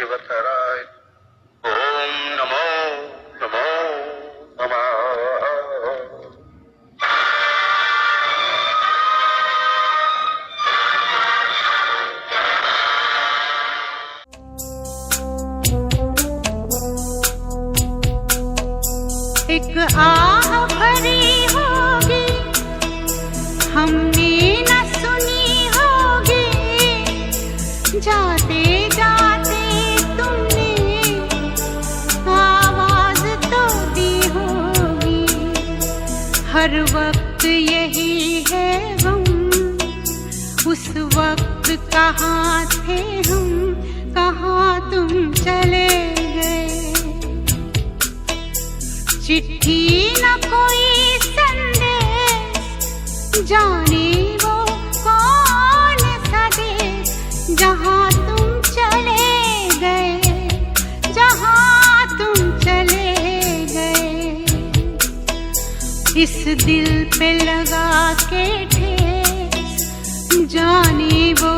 शिवतराय। ओम नमो नमो नमः। एक आह भरी होगी हमने न सुनी होगी, जाते जाते तुमने आवाज तो दी होगी। हर वक्त यही है गम, उस वक्त कहाँ थे हम, कहाँ तुम चले गए। चिट्ठी न कोई संदेश, जाने वो कौन सा देश, जहाँ तुम चले गए, जहाँ तुम चले गए। इस दिल पे लगा के ठेस, जाने वो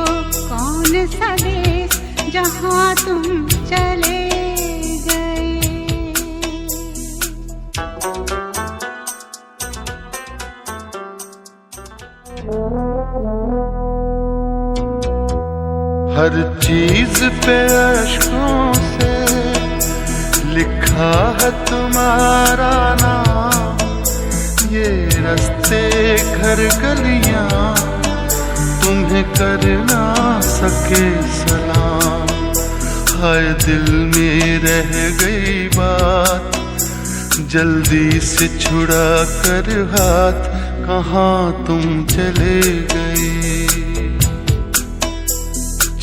कौन सा देश, जहाँ तुम चले गए। हर चीज पे अश्कों से लिखा है तुम्हारा नाम, ये रास्ते घर गलियां तुम्हें कर ना सके सलाम। हाय दिल में रह गई बात, जल्दी से छुड़ा कर हाथ, कहाँ तुम चले गए।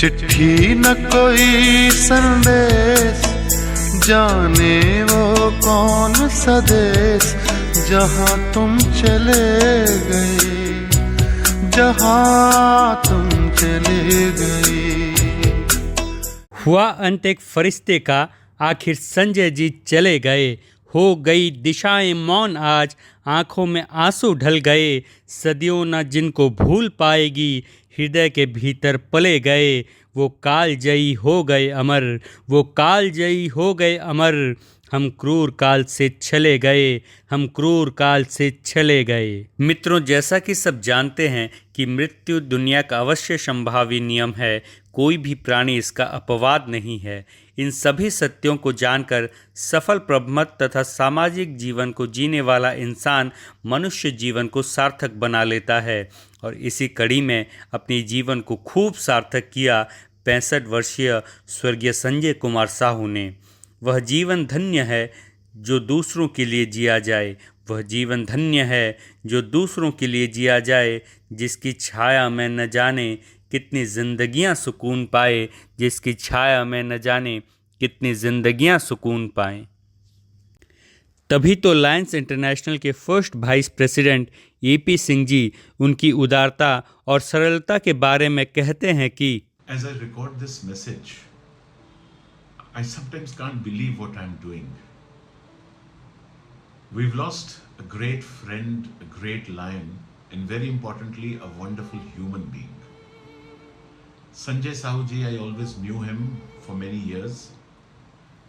चिट्ठी न कोई संदेश, जाने वो कौन सा देश, जहाँ तुम चले गए, जहाँ तुम चले गए। हुआ अंत एक फरिश्ते का, आखिर संजय जी चले गए। हो गई दिशाएं मौन आज, आंखों में आंसू ढल गए। सदियों न जिनको भूल पाएगी, हृदय के भीतर पले गए। वो कालजयी हो गए अमर, वो कालजयी हो गए अमर। हम क्रूर काल से चले गए, हम क्रूर काल से चले गए। मित्रों, जैसा कि सब जानते हैं कि मृत्यु दुनिया का अवश्य संभावी नियम है, कोई भी प्राणी इसका अपवाद नहीं है। इन सभी सत्यों को जानकर सफल प्रबंध तथा सामाजिक जीवन को जीने वाला इंसान मनुष्य जीवन को सार्थक बना लेता है। और इसी कड़ी में अपने जीवन को खूब सार्थक किया 65 वर्षीय स्वर्गीय संजय कुमार साहू ने। वह जीवन धन्य है जो दूसरों के लिए जिया जाए, वह जीवन धन्य है जो दूसरों के लिए जिया जाए। जिसकी छाया में न जाने कितनी जिंदगियां सुकून पाए, जिसकी छाया में न जाने कितनी जिंदगियां सुकून पाएं। तभी तो लायंस इंटरनेशनल के first vice president AP Singh ji उनकी उदारता और सरलता के बारे में कहते हैं कि As I record this message, I sometimes can't believe what I'm doing. We've lost a great friend, a great lion, and very importantly, a wonderful human being. Sanjay Sahu ji, I always knew him for many years,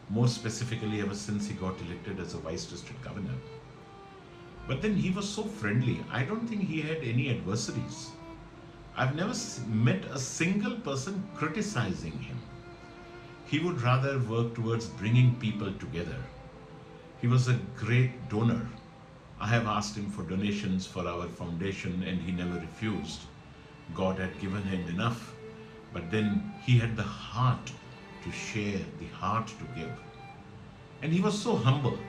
more specifically ever since he got elected as a Vice District Governor. But then he was so friendly. I don't think he had any adversaries. I've never met a single person criticizing him. He would rather work towards bringing people together. He was a great donor. I have asked him for donations for our foundation and he never refused. God had given him enough, but then he had the heart to share, the heart to give. And he was so humble.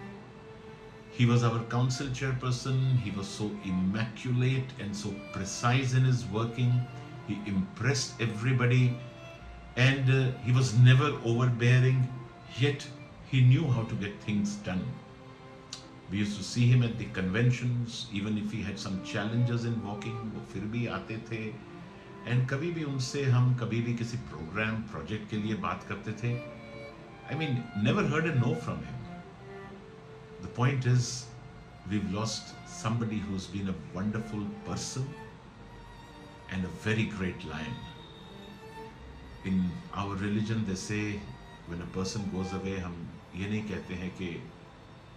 He was our council chairperson. He was so immaculate and so precise in his working. He impressed everybody. And he was never overbearing, yet he knew how to get things done. We used to see him at the conventions, even if he had some challenges in walking, वो फिर भी आते थे. And कभी भी उनसे हम कभी भी किसी program, project के लिए बात करते थे. I mean, never heard a no from him. The point is, we've lost somebody who's been a wonderful person and a very great lion. In our religion, they say, when a person goes away, हम ये नहीं कहते हैं कि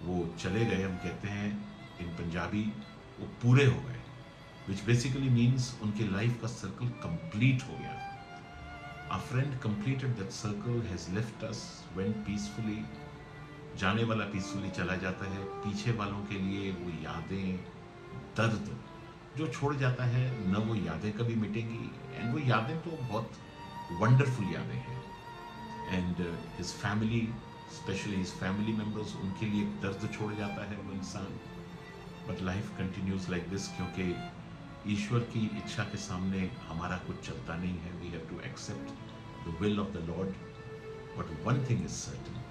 वो चले गए, हम कहते हैं इन पंजाबी वो पूरे हो गए, विच बेसिकली मीन्स उनकी लाइफ का सर्कल कंप्लीट हो गया. Our friend completed that circle, has left us, went peacefully. जाने वाला पीसफुली चला जाता है. पीछे वालों के लिए वो यादें, दर्द जो छोड़ जाता है, न वो यादें कभी मिटेंगी. एंड वो यादें तो बहुत वंडरफुल यादें हैं. And his family, specially his family members, उनके लिए एक दर्द छोड़ जाता है वो इंसान. But life continues like this, क्योंकि ईश्वर की इच्छा के सामने हमारा कुछ चलता नहीं है. We have to accept the will of the Lord. But one thing is certain,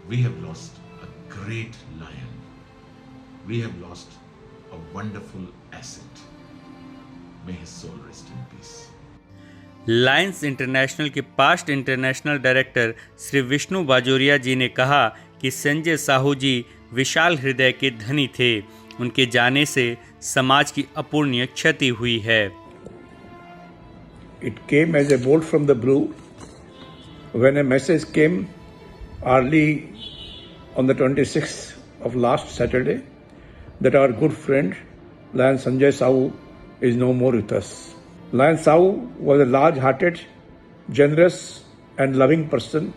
we have lost a great lion. We have lost a wonderful asset. May his soul rest in peace. Lions international के past international director Shri Vishnu Bajoria ji ने कहा कि संजय साहू जी विशाल हृदय के धनी थे. उनके जाने से समाज की अपूर्णीय क्षति हुई है. It came as a bolt from the blue when a message came early on the 26th of last Saturday that our good friend Lion Sanjay Sahu is no more with us. Lion Sahu was a large-hearted, generous and loving person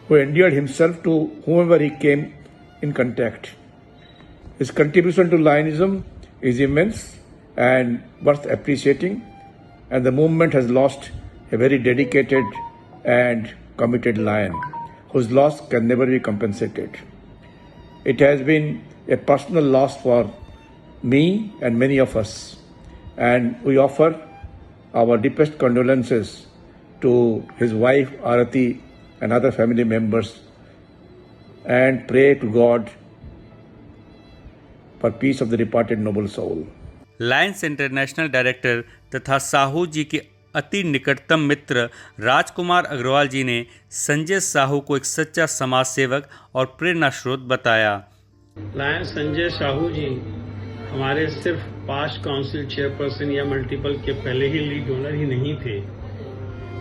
who endeared himself to whomever he came in contact. His contribution to Lionism is immense and worth appreciating, and the movement has lost a very dedicated and committed lion whose loss can never be compensated. It has been a personal loss for me and many of us, and we offer our deepest condolences to his wife Arati and other family members and pray to God for peace of the departed noble soul. Lions international director तथा साहू जी के अति निकटतम मित्र राजकुमार अग्रवाल जी ने संजय साहू को एक सच्चा समाज सेवक और प्रेरणा स्रोत बताया. लायन संजय साहू जी हमारे सिर्फ पास्ट काउंसिल चेयरपर्सन या मल्टीपल के पहले ही लीड डोनर ही नहीं थे,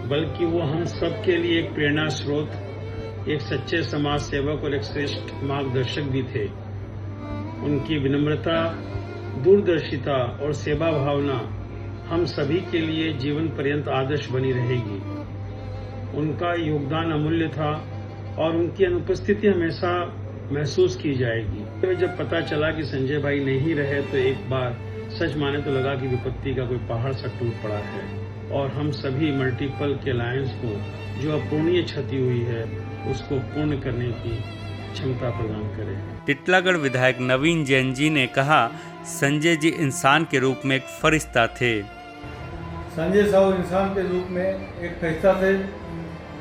बल्कि वो हम सब के लिए एक प्रेरणा स्रोत, एक सच्चे समाज सेवक और एक श्रेष्ठ मार्गदर्शक भी थे. उनकी विनम्रता, दूरदर्शिता और सेवा भावना हम सभी के लिए जीवन पर्यंत आदर्श बनी रहेगी. उनका योगदान अमूल्य था और उनकी अनुपस्थिति हमेशा महसूस की जाएगी. जब पता चला कि संजय भाई नहीं रहे तो एक बार सच माने तो लगा कि विपत्ति का कोई पहाड़ सा टूट पड़ा है और हम सभी मल्टीपल के लायंस को जो अपूर्णीय क्षति हुई है उसको पूर्ण करने की क्षमता प्रदान करे. टिटलागढ़ विधायक नवीन जैन जी ने कहा, संजय जी इंसान के रूप में एक फरिश्ता थे. संजय साहू इंसान के रूप में एक फरिश्ता थे.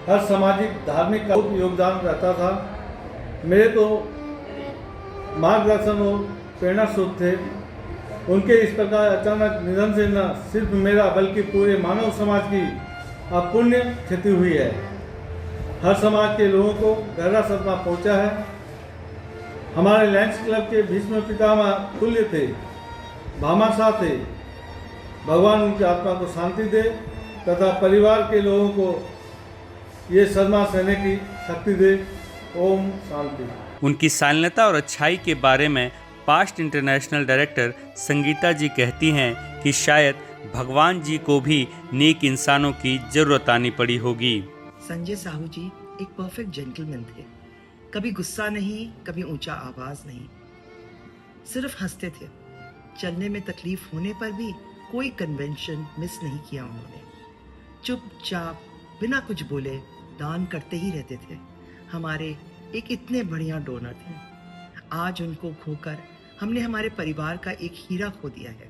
हर सामाजिक धार्मिक का योगदान रहता था. मेरे तो मार्गदर्शन और प्रेरणा स्रोत थे. उनके इस प्रकार अचानक निधन से न सिर्फ मेरा बल्कि पूरे मानव समाज की अपूर्णीय क्षति हुई है. हर समाज के लोगों को गहरा सदमा पहुंचा है. हमारे लायंस क्लब के भीष्म पितामह तुल्य थे, भामाशाह थे. भगवान उनकी आत्मा को शांति दे तथा परिवार के लोगों को ये सदमा सहने की शक्ति दे. ओम शांति. उनकी सालनता और अच्छाई के बारे में पास्ट इंटरनेशनल डायरेक्टर संगीता जी कहती हैं कि शायद भगवान जी को भी नेक इंसानों की जरूरत आनी पड़ी होगी. संजय साहू जी एक परफेक्ट जेंटलमैन थे. कभी गुस्सा नहीं, कभी ऊंचा आवाज नहीं, सिर्फ हंसते थे. चलने में तकलीफ होने पर भी कोई कन्वेंशन मिस नहीं किया उन्होंने. चुपचाप बिना कुछ बोले दान करते ही रहते थे. हमारे एक इतने बढ़िया डोनर थे. आज उनको खोकर हमने हमारे परिवार का एक हीरा खो दिया है.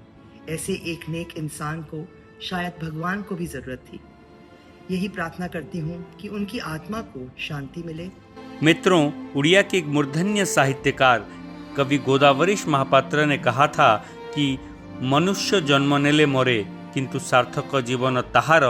ऐसे एक नेक इंसान को शायद भगवान को भी जरूरत थी. यही प्रार्थना करती हूँ कि उनकी आत्मा को शांति मिले. मित्रों, उड़िया के एक मूर्धन्य साहित्यकार कवि गोदावरीश महापात्र ने कहा था कि मनुष्य जन्म नेले मरे किंतु सार्थक जीवन ताहार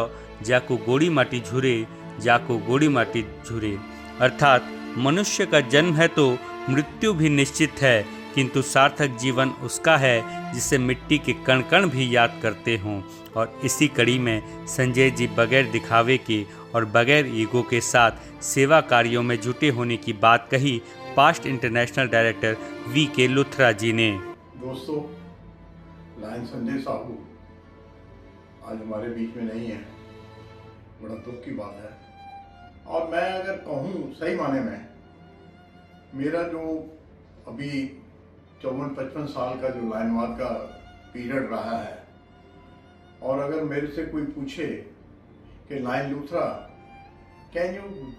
जाको गोड़ी माटी झुरे जाको गोड़ी माटी झुरे. अर्थात मनुष्य का जन्म है तो मृत्यु भी निश्चित है, किंतु सार्थक जीवन उसका है जिसे मिट्टी के कण कण भी याद करते हों. और इसी कड़ी में संजय जी बगैर दिखावे के और बगैर ईगो के साथ सेवा कार्यों में जुटे होने की बात कही past international director VK. Luthra ji ने। दोस्तों, लायन संजय साहू आज हमारे बीच में नहीं है, बड़ा दुख की बात है। और मैं अगर कहूँ सही माने में, मेरा जो अभी 54-55 साल का जो लायनवाद का पीरियड रहा है, और अगर मेरे से कोई पूछे कि lion Luthra, can you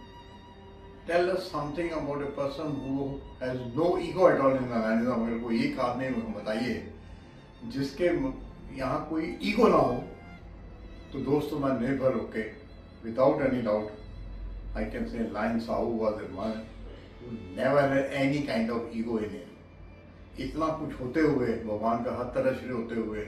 tell us something about a person who has no ego at all in the lionism, अगर कोई एक आदमी बताइए जिसके यहाँ कोई ईगो ना हो, तो दोस्तों मैं निर्भर होके without any doubt I can say lion Sahu was a man who never had any kind of ego in him. इतना कुछ होते हुए, भगवान का हर तरह से होते हुए,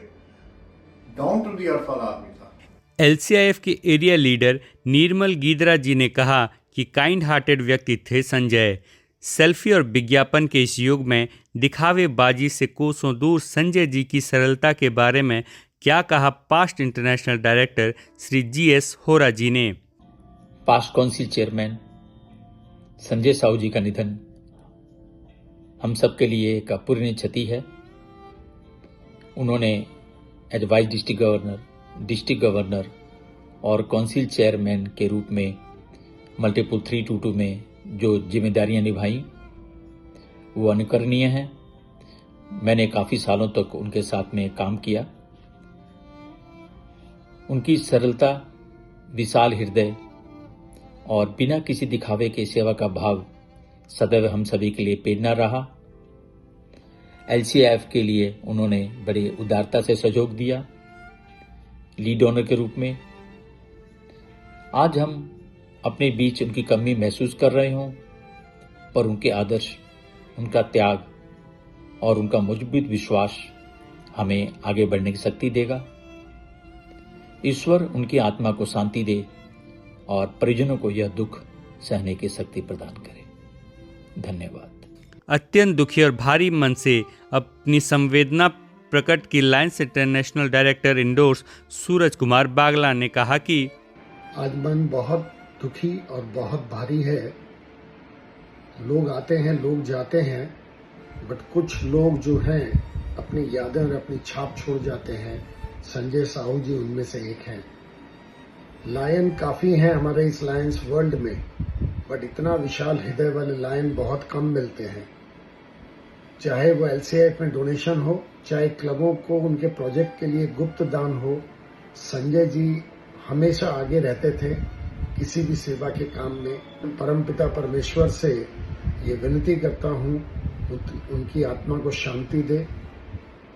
डाउन टू द अर्थ वाला आदमी था। LCIF के एरिया लीडर निर्मल गीदरा जी ने कहा कि काइंड हार्टेड व्यक्ति थे संजय। सेल्फी और विज्ञापन के इस युग में दिखावेबाजी से कोसों दूर संजय जी की सरलता के बारे में क्या कहा past international director Shri GS Hora ji ने। Past council chairman Sanjay Sahu ji का निधन हम सब के लिए एक अपूरणीय क्षति है। उन्होंने एज वाइस डिस्ट्रिक्ट गवर्नर और काउंसिल चेयरमैन के रूप में मल्टीपुल 322 में जो जिम्मेदारियां निभाई वो अनुकरणीय हैं। मैंने काफ़ी सालों तक उनके साथ में काम किया। उनकी सरलता, विशाल हृदय और बिना किसी दिखावे के सेवा का भाव सदैव हम सभी के लिए प्रेरणा रहा। LCIF के लिए उन्होंने बड़ी उदारता से सहयोग दिया लीड ऑनर के रूप में। आज हम अपने बीच उनकी कमी महसूस कर रहे हों, पर उनके आदर्श, उनका त्याग और उनका मजबूत विश्वास हमें आगे बढ़ने की शक्ति देगा। ईश्वर उनकी आत्मा को शांति दे और परिजनों को यह दुख सहने की शक्ति प्रदान करे। धन्यवाद। अत्यंत दुखी और भारी मन से अपनी संवेदना प्रकट की Lions international director endorse Suraj Kumar बागला ने कहा कि आज मन बहुत दुखी और बहुत भारी है। लोग आते हैं, लोग जाते हैं, बट कुछ लोग जो हैं अपनी यादें और अपनी छाप छोड़ जाते हैं। संजय साहू जी उनमें से एक हैं। लायन काफ़ी हैं हमारे इस लायंस वर्ल्ड में, बट इतना विशाल हृदय वाले लायन बहुत कम मिलते हैं। चाहे वो LCIF में डोनेशन हो, चाहे क्लबों को उनके प्रोजेक्ट के लिए गुप्त दान हो, संजय जी हमेशा आगे रहते थे किसी भी सेवा के काम में। परमपिता परमेश्वर से ये विनती करता हूँ उनकी आत्मा को शांति दे,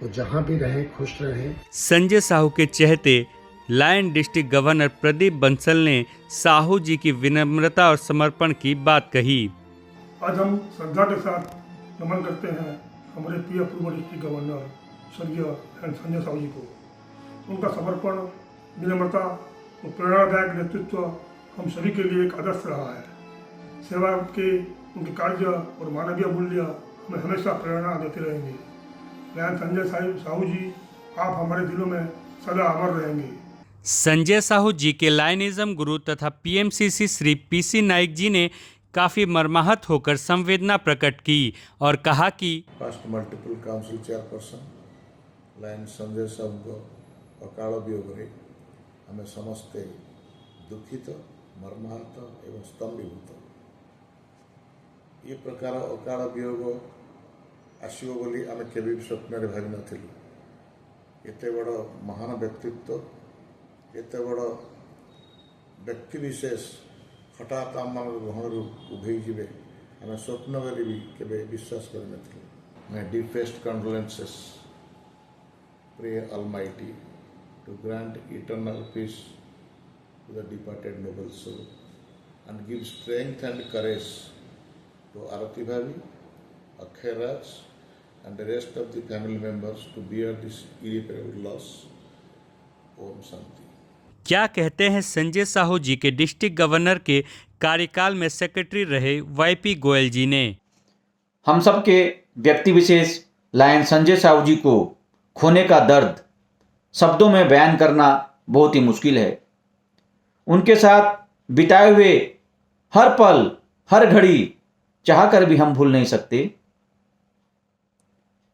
वो जहाँ भी रहें खुश रहें। संजय साहू के चहेते lion district governor Pradeep Bansal ने साहू जी की विनम्रता और समर्पण की बात कही। आज हम श्रद्धा के साथ नमन करते हैं हमारे प्रिय पूर्व डिस्ट्रिक्ट गवर्नर स्वर्गीय संजय साहू जी को। उनका समर्पण, विनम्रता और प्रेरणादायक नेतृत्व हम सभी के लिए एक आदर्श रहा है। सेवा के उनके कार्य और मानवीय मूल्य हमें हमेशा प्रेरणा देते रहेंगे। लायन संजय साहू जी, आप हमारे दिलों में सदा अमर रहेंगे। संजय साहू जी के लायनिज्म गुरु तथा PMCC श्री PC नाइक जी ने काफ़ी मर्माहत होकर संवेदना प्रकट की और कहा कि past multiple council chairperson lion Sanjay Sahu अकाल वियोग आम समस्ते दुखित, मर्माहत एवं स्तंभीभूत। ये प्रकार अकाल वियोग आसो बोली आम केवे भी स्वप्न भावी नथिलु। एते बड़ महान व्यक्तित्व, एते बड़ व्यक्ति विशेष हठात आम गहणरू उभे जीवे आम स्वप्न बोली भी केवे विश्वास कर नथिलु। My deepest condolences pray Almighty to grant eternal peace to the departed noble soul and give strength and courage to Arati Bhavi, Akshay Raj and the rest of the family members to bear this irreparable loss. Om Shanti. क्या कहते हैं संजय साहू जी के district governor के कार्यकाल में secretary रहे YP Goyal जी ने। हम सब के व्यक्ति विशेष लायन संजय साहू जी को खोने का दर्द शब्दों में बयान करना बहुत ही मुश्किल है। उनके साथ बिताए हुए हर पल, हर घड़ी चाहकर भी हम भूल नहीं सकते।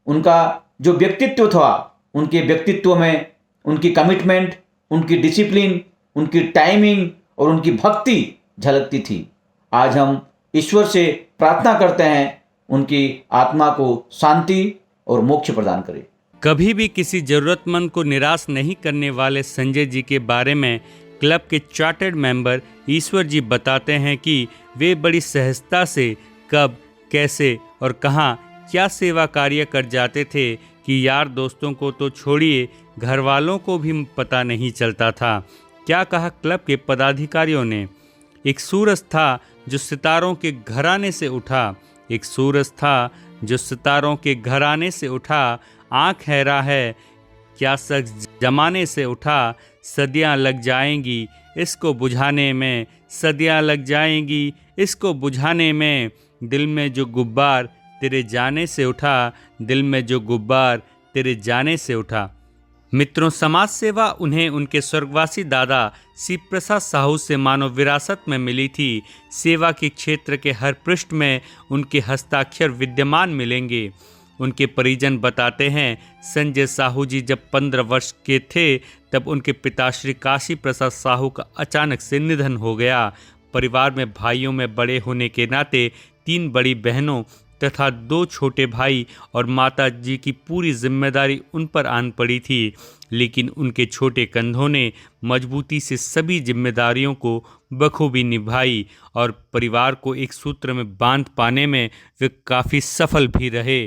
उनका जो व्यक्तित्व था, उनके व्यक्तित्व में उनकी कमिटमेंट, उनकी डिसिप्लिन, उनकी टाइमिंग और उनकी भक्ति झलकती थी। आज हम ईश्वर से प्रार्थना करते हैं उनकी आत्मा को शांति और मोक्ष प्रदान करे। कभी भी किसी जरूरतमंद को निराश नहीं करने वाले संजय जी के बारे में क्लब के चार्टर्ड मेंबर ईश्वर जी बताते हैं कि वे बड़ी सहजता से कब, कैसे और कहाँ क्या सेवा कार्य कर जाते थे कि यार दोस्तों को तो छोड़िए, घर वालों को भी पता नहीं चलता था। क्या कहा क्लब के पदाधिकारियों ने? एक सूरज था जो सितारों के घराने से उठा, एक सूरज था जो सितारों के घराने से उठा, आँख हैरा है क्या शख्स जमाने से उठा, सदियाँ लग जाएंगी इसको बुझाने में, सदियाँ लग जाएंगी इसको बुझाने में, दिल में जो गुब्बार तेरे जाने से उठा, दिल में जो गुब्बार तेरे जाने से उठा। मित्रों, समाज सेवा उन्हें उनके स्वर्गवासी दादा शिव प्रसाद साहू से मानव विरासत में मिली थी। सेवा के क्षेत्र के हर पृष्ठ में उनके हस्ताक्षर विद्यमान मिलेंगे। उनके परिजन बताते हैं, संजय साहू जी जब 15 वर्ष के थे तब उनके पिता श्री काशी प्रसाद साहू का अचानक से निधन हो गया। परिवार में भाइयों में बड़े होने के नाते 3 बड़ी बहनों तथा 2 छोटे भाई और माता जी की पूरी जिम्मेदारी उन पर आन पड़ी थी, लेकिन उनके छोटे कंधों ने मजबूती से सभी जिम्मेदारियों को बखूबी निभाई और परिवार को एक सूत्र में बांध पाने में वे काफ़ी सफल भी रहे।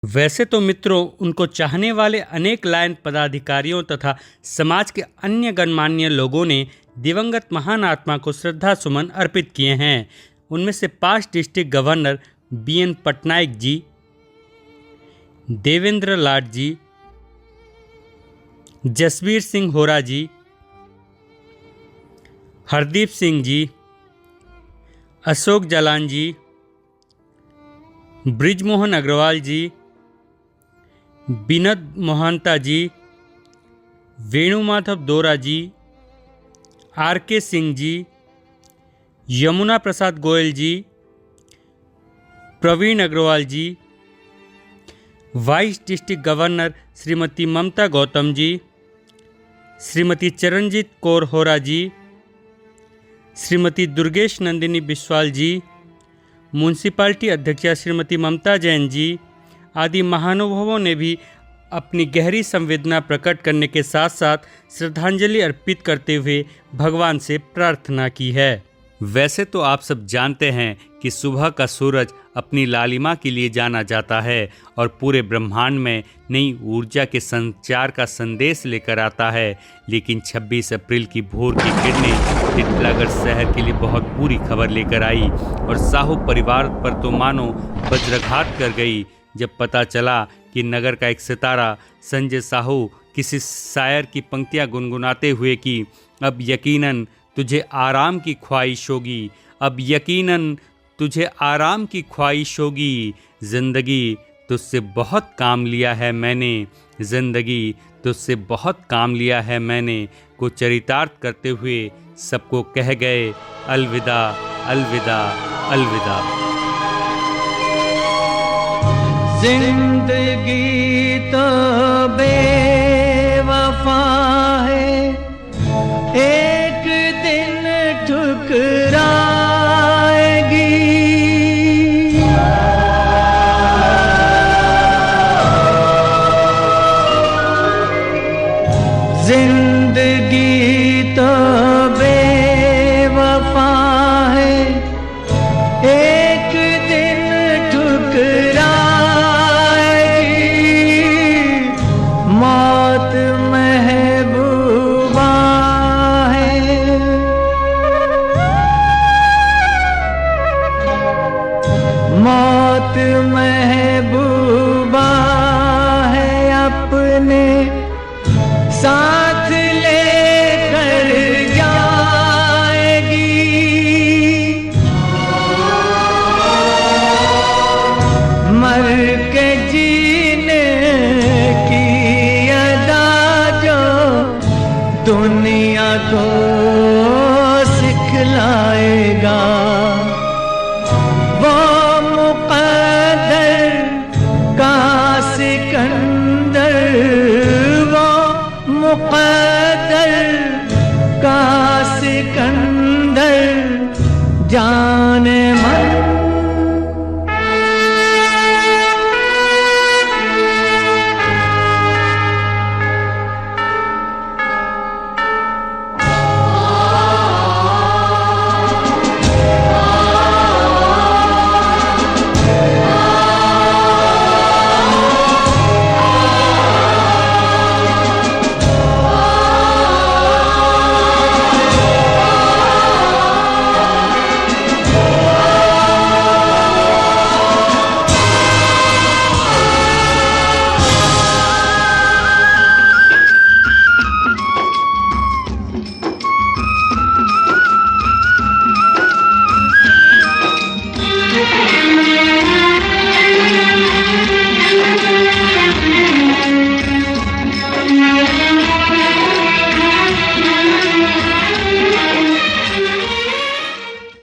वैसे तो मित्रों, उनको चाहने वाले अनेक लायन पदाधिकारियों तथा समाज के अन्य गणमान्य लोगों ने दिवंगत महान आत्मा को श्रद्धा सुमन अर्पित किए हैं। उनमें से 5 district governor BN Patnaik ji, Devendra लाड जी, जसवीर सिंह होरा जी, हरदीप सिंह जी, अशोक जालान जी, ब्रिजमोहन अग्रवाल जी, बिनोद मोहंता जी, वेणुमाधव दोरा जी, RK सिंह जी, यमुना प्रसाद गोयल जी, प्रवीण अग्रवाल जी, वाइस डिस्ट्रिक्ट गवर्नर श्रीमती ममता गौतम जी, श्रीमती चरणजीत कौर होरा जी, श्रीमती दुर्गेश नंदिनी बिस्वाल जी, म्यूनसिपालिटी अध्यक्षा श्रीमती ममता जैन जी आदि महानुभावों ने भी अपनी गहरी संवेदना प्रकट करने के साथ साथ श्रद्धांजलि अर्पित करते हुए भगवान से प्रार्थना की है। वैसे तो आप सब जानते हैं कि सुबह का सूरज अपनी लालिमा के लिए जाना जाता है और पूरे ब्रह्मांड में नई ऊर्जा के संचार का संदेश लेकर आता है, लेकिन 26 अप्रैल की भोर की किरणें टिटलागढ़ शहर के लिए बहुत बुरी खबर लेकर आई और साहू परिवार पर तो मानो वज्रघात कर गई जब पता चला कि नगर का एक सितारा संजय साहू किसी शायर की पंक्तियां गुनगुनाते हुए कि अब यकीनन तुझे आराम की ख्वाहिश होगी, अब यकीनन तुझे आराम की ख्वाहिश होगी, जिंदगी तुझसे बहुत काम लिया है मैंने, जिंदगी तुझसे बहुत काम लिया है मैंने को चरितार्थ करते हुए सबको कह गए अलविदा अलविदा अलविदा। जिंदगी तो बेवफा है, एक दिन ठुकराएगी, जिंदगी तो बेवफा है, एक दिन ठुकराएगी, मौत महबूबा है, जान